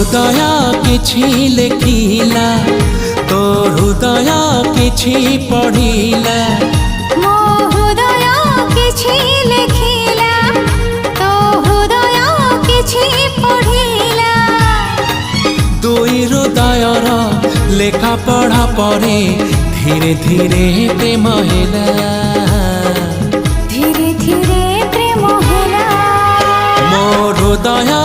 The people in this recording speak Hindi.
हृदय किछि लेखिला तो हृदय किछि पढ़िला मो हृदय किछि लेखिला तो हृदय किछि पढ़िला दुई हृदयर लेखा पढ़ा परे धीरे धीरे प्रेम होला धीरे धीरे प्रेम होला मो हृदय